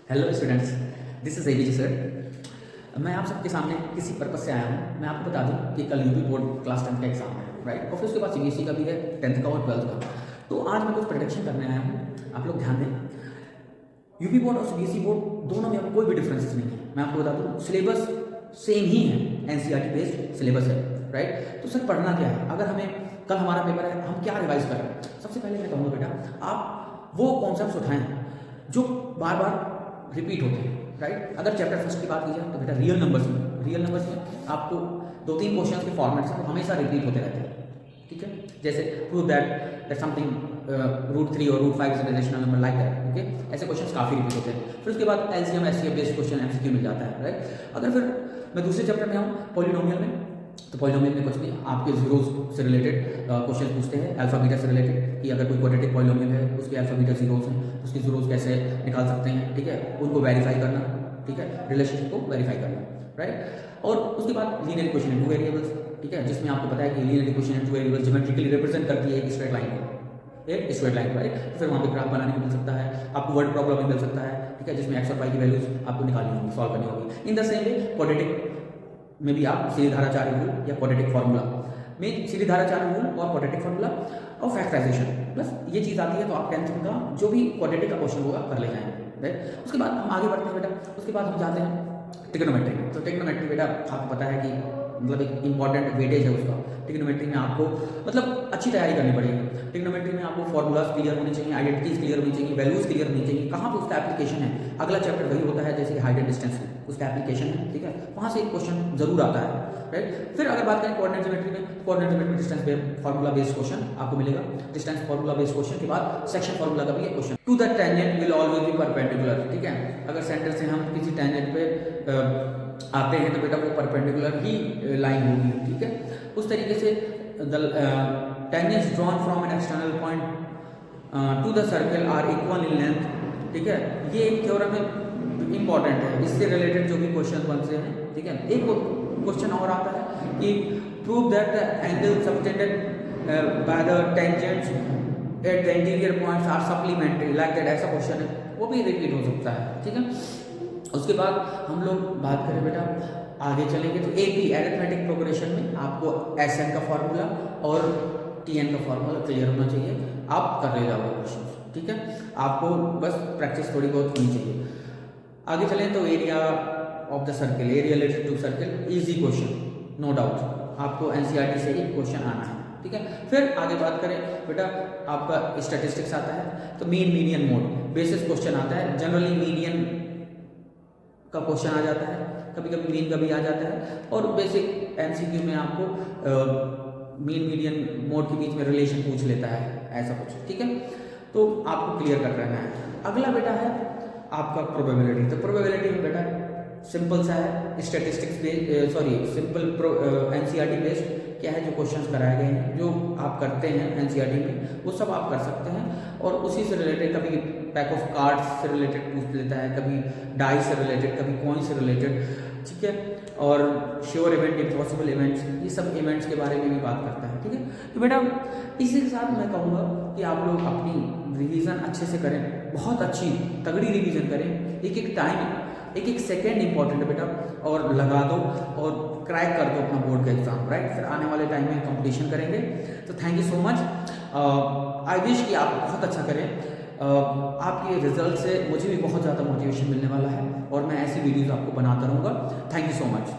Hello students, this is ABG sir. मैं आप सबके सामने किसी पर्पज से आया हूँ। मैं आपको बता दूँ कि कल यूपी बोर्ड क्लास 10 का एग्जाम है, राइट। और फिर उसके बाद सीबीएसई का भी है, 10th का और 12th का। तो आज मैं कुछ प्रोडिक्शन करने आया हूँ, आप लोग ध्यान दें। यूपी बोर्ड और सीबीएसई बोर्ड दोनों में कोई भी डिफरेंसेस नहीं है। मैं आपको बता दूँ, सिलेबस सेम ही है, एनसीईआरटी बेस्ड सिलेबस है, राइट। तो सर पढ़ना क्या है? अगर हमें कल हमारा पेपर है, हम क्या रिवाइज करें? सबसे पहले मैं कहूँगा बेटा, आप वो कॉन्सेप्ट उठाएं जो बार बार रिपीट होते हैं, राइट। अगर चैप्टर फर्स्ट की बात की जाए तो बेटा रियल नंबर्स में आपको 2-3 क्वेश्चन के फॉर्मेट्स हैं वो हमेशा रिपीट होते रहते हैं, ठीक है। जैसे प्रूव दैट समथिंग √3 और √5 is a rational number, like that, okay. ऐसे क्वेश्चंस काफी रिपीट होते हैं। फिर उसके बाद LCM HCF based question MCQ मिल जाता है, राइट। अगर फिर मैं दूसरे चैप्टर में आऊँ पॉलिनोमियल में, तो पॉलिनोमियल में कुछ नहीं, आपके जीरोस से रिलेटेड क्वेश्चन पूछते हैं, अल्फा बीटा से रिलेटेड, कि अगर कोई क्वाड्रेटिक पॉलिनोमियल है उसके अल्फा बीटा जीरोस हैं, उसके जीरोस कैसे निकाल सकते हैं, ठीक है, उनको वेरीफाई करना, ठीक है, रिलेशनशिप को वेरीफाई करना, राइट। और उसके बाद linear equation in two variables, ठीक है, जिसमें आपको पता है कि linear equation in two variables geometrically represent करती है एक स्ट्रेट लाइन को, एक स्ट्रेट लाइन, राइट। फिर वहाँ पे ग्राफ बनाने को मिल सकता है, आपको वर्ड प्रॉब्लम भी मिल सकता है, ठीक है, जिसमें एक्स और वाई की वैल्यूज आपको निकालनी होगी, सॉल्व करनी होगी। In the same way quadratic में भी आप सीधी धाराचार्य रूल या क्वाड्रेटिक फार्मूला में सीधी धाराचार्य रूल और क्वाड्रेटिक फार्मूला और फैक्टराइजेशन, बस ये चीज़ आती है तो आप 10th का जो भी क्वाड्रेटिक का क्वेश्चन होगा कर ले जाएंगे, राइट। उसके बाद हम आगे बढ़ते हैं बेटा, उसके बाद हम जाते हैं ट्रिग्नोमेट्री में। तो ट्रिग्नोमेट्री बेटा आपको पता है कि मतलब एक इंपॉर्टेंट वेटेज है उसका। ट्रिग्नोमेट्री में आपको मतलब अच्छी तैयारी करनी पड़ेगी। ट्रिग्नोमेट्री में आपको फॉर्मूलाज क्लियर होने चाहिए, आइडेंटिटीज क्लियर होनी चाहिए, वैल्यूज क्लियर होनी चाहिए, कहाँ पे उसका एप्लीकेशन है। अगला चैप्टर वही होता है जैसे हाइट एंड डिस्टेंस में उसका एप्लीकेशन है, ठीक है, वहाँ से एक क्वेश्चन जरूर आता है, राइट। फिर अगर बात करें कोऑर्डिनेट ज्योमेट्री में, कोऑर्डिनेट ज्योमेट्री में डिस्टेंस फार्मूला बेस्ड क्वेश्चन आपको मिलेगा। डिस्टेंस फार्मूला बेस्ड क्वेश्चन के बाद सेक्शन फार्मूला का भी एक question. To the tangent will always be perpendicular, ठीक है। अगर सेंटर से हम किसी टेंजेंट पे आते हैं तो बेटा वो परपेंडिकुलर ही लाइन होगी, ठीक है। उस तरीके से tangents drawn from an external point to the circle are equal in length, ठीक है। ये एक थ्योरम है, इंपॉर्टेंट है, इससे रिलेटेड जो भी क्वेश्चन बनते हैं, ठीक है। एक क्वेश्चन और आता है कि prove that the angle subtended by the tangents at the interior points are supplementary, like that, ऐसा क्वेश्चन है, वो भी रिपीट हो सकता है, ठीक है। उसके बाद हम लोग बात करें बेटा, आगे चलेंगे तो एपी एरिथमेटिक प्रोग्रेशन में आपको एसएन का फॉर्मूला और टीएन का फॉर्मूला क्लियर होना चाहिए, आप कर ले जाओगे क्वेश्चन, ठीक है। आपको बस प्रैक्टिस थोड़ी बहुत होनी चाहिए। आगे चलें तो area of the circle, area related to circle, easy question, no doubt, आपको एनसीईआरटी से ही क्वेश्चन आना है, ठीक है। फिर आगे बात करें बेटा, आपका स्टैटिस्टिक्स आता है तो mean median mode basis question आता है। जनरली मीडियन का क्वेश्चन आ जाता है, कभी कभी मीन का भी आ जाता है, और बेसिक एमसीक्यू में आपको मीन मीडियन मोड के बीच में रिलेशन पूछ लेता है, ऐसा कुछ, ठीक है। तो आपको क्लियर कर रहना है। अगला बेटा है आपका प्रोबेबिलिटी। तो प्रोबेबिलिटी में बेटा सिंपल सा है, स्टैटिस्टिक्स सिंपल एनसीईआरटी बेस्ड क्या है, जो क्वेश्चंस कराए गए हैं, जो आप करते हैं एनसीईआरटी में, वो सब आप कर सकते हैं। और उसी से रिलेटेड कभी पैक ऑफ कार्ड्स से रिलेटेड पूछ लेता है, कभी डाई से रिलेटेड, कभी कॉइन से रिलेटेड, ठीक है। और श्योर इवेंट, इम्पॉसिबल इवेंट्स, ये सब इवेंट्स के बारे में भी बात करता है, ठीक है। तो बेटा इसी के साथ मैं कहूँगा कि आप लोग अपनी रिवीजन अच्छे से करें, बहुत अच्छी तगड़ी रिवीजन करें, एक एक टाइम, एक एक सेकेंड इंपॉर्टेंट है बेटा, और लगा दो और क्रैक कर दो अपना बोर्ड का एग्जाम, राइट। फिर आने वाले टाइम में कंपटीशन करेंगे। तो thank you so much, I wish कि आप बहुत अच्छा करें। आपके रिजल्ट से मुझे भी बहुत ज़्यादा मोटिवेशन मिलने वाला है और मैं ऐसी वीडियोज़ आपको बनाता रहूँगा। Thank you so much.